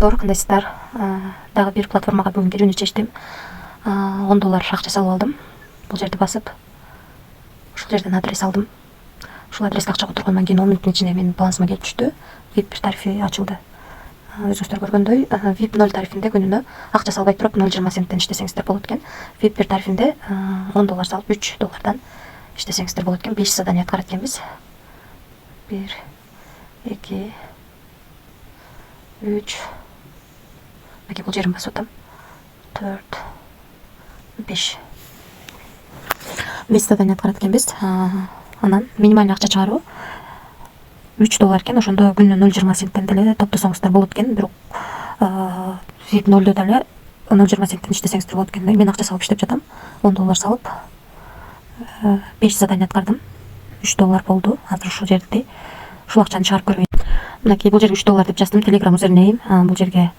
достор, кандайсыздар? Дагы бир платформага бүгүн кирүүнү чечтим. $10 акча салып алдым. Бул жерди басып, ушул жерден адрес алдым. Ушул адреске акча которгондон кийин 10 мүнөттүн ичинде менин балансыма келип түштү. VIP тарифи ачылды. Өзүңүздөр көргөндөй, VIP 0 тарифинде күнүнө акча салбай туруп 0,20 центтен иштесеңиздер болот экен. VIP 1 тарифинде $10 салып $3 иштесеңиздер болот экен. 5 задание аткарат экенбиз. 1, 2, 3. Мынакей бул жерин басып атам. 4, 5. 5 задание аткарат экенбиз. Анан минимальный акча чыгаруу $3 экен. Ошондо күнүнө 0,20 центтен деле топтосоңуздар болот экен. Бирок VIP 0 деле 0,20 центтен иштесеңиздер болот экен. Мен акча салып иштеп жатам. $10 салып 5 задание аткардым. $3 болду. Азыр ушул жерди ушул акчаны чыгарып көрөйүн. Мынакей бул жерге $3 деп жаздым. Telegram üzeriндейм. Бул жерге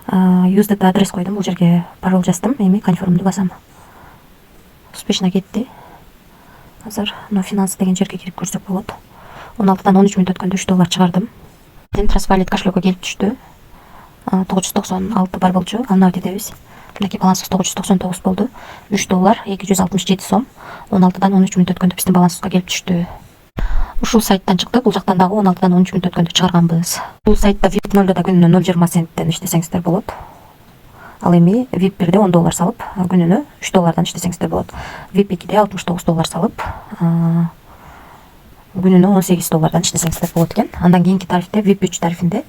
use data адрес койдум. Бул жерге пароль жаздым. Эми конфирмду басам. Успешно кетти. Азыр finance деген жерге кирип көрсөк болот. 16-дан 13 мүнөт өткөндө $3 чыгардым. Мен Trustwallet кошелокко келип түштү. 996 бар болчу. Аны өтөйбүз. Мынакей балансыбыз 999 болду. $3 267 сом. 16-дан 13 мүнөт өткөндө биздин балансыбызга келип түштү. Ушул сайттан чыктык. Бул жактан дагы 16-дан 13 мүнөт өткөндө чыгарганбыз. Бул сайтта VIP 0 да күнүнө 0,20 центтен иштесеңиздер болот. Ал эми VIP 1де $10 салып, күнүнө $3 иштесеңиздер болот. VIP 2де $69 салып, күнүнө $18 иштесеңиздер болот экен. Андан кийинки тарифте VIP 3 тарифинде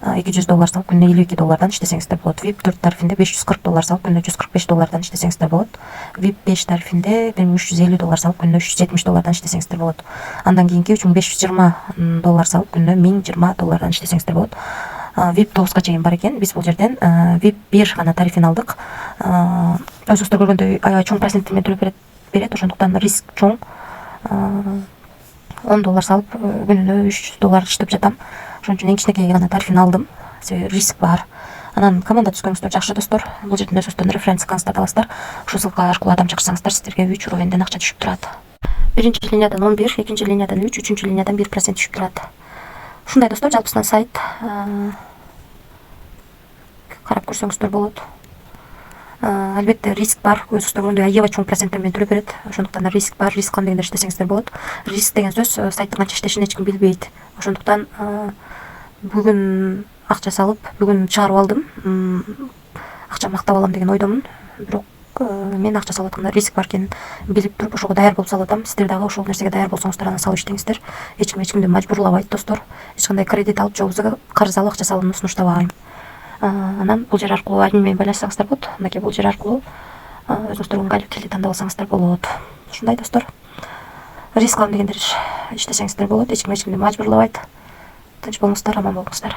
$200 салып, күнүнө $52 иштесеңиздер болот. VIP 4 тарифинде $540 салып, күнүнө $145 иштесеңиздер болот. VIP 5 тарифинде $1350 салып, күнүнө $370 иштесеңиздер болот. Андан кийинки $3520 салып, күнүнө $1020 иштесеңиздер болот. VIP 9-га чейин бар экен. Биз бул жерден VIP 1 гана тарифин алдык. Өзүңүздөр көргөндөй аябай чоң проценттермен төлөп берет. Ошондуктан риск чоң. $10 салып, күнүнө $300 иштеп жатам. Ошон үчүн эң кичинекей гана тарифин алдым. Себеби риск бар. Анан команда түзгөнүңүздөр жакшы достор. Бул жерден өзүңүздөрдүн референс аккаунттарды аласыздар. Ушул ссылка аркылуу адам чакырсаңыздар, сиздерге 3 уровеньден акча түшүп турат. Биринчи линиядан 11, экинчи линиядан 3, үчүнчү линиядан 1% түшүп турат. Ушундай достор, жалпысынан сайт карап көрсөңүздөр болот. Албетте риск бар. Өзүңүздөр көргөндөй аябай чоң проценттермен төлөп берет. Ошондуктан риск бар. Риск кандайдыр иштесеңиздер болот. Риск деген сөз сайттын канча иштешин эч ким билбейт. Ошондуктан бүгүн акча салып, бүгүн чыгарып алдым. Акча мактап алам деген ойдомун. Бирок мен акча салып атканда риск бар экенин билип туруп ошого даяр болуп салып атам. Сиздер дагы ошол нерсеге даяр болсоңуздар, аны салып иштеңиздер. Эч ким эч кимди мажбурлабайт достор. Эч кандай кредит алып, жобузга карыз алып акча салууну сунуштабайм. Анан бул жер аркылуу админ менен байланышсаңыздар болот. Мынакей бул жер аркылуу өзүңүздөр ыңгайлуу тилди тандап алсаңыздар болот. Ушундай достор. Риск алам дегендер иштесеңиздер болот. Эч ким эч кимди мажбурлабайт. Тынч болуңуздар, аман болуңуздар.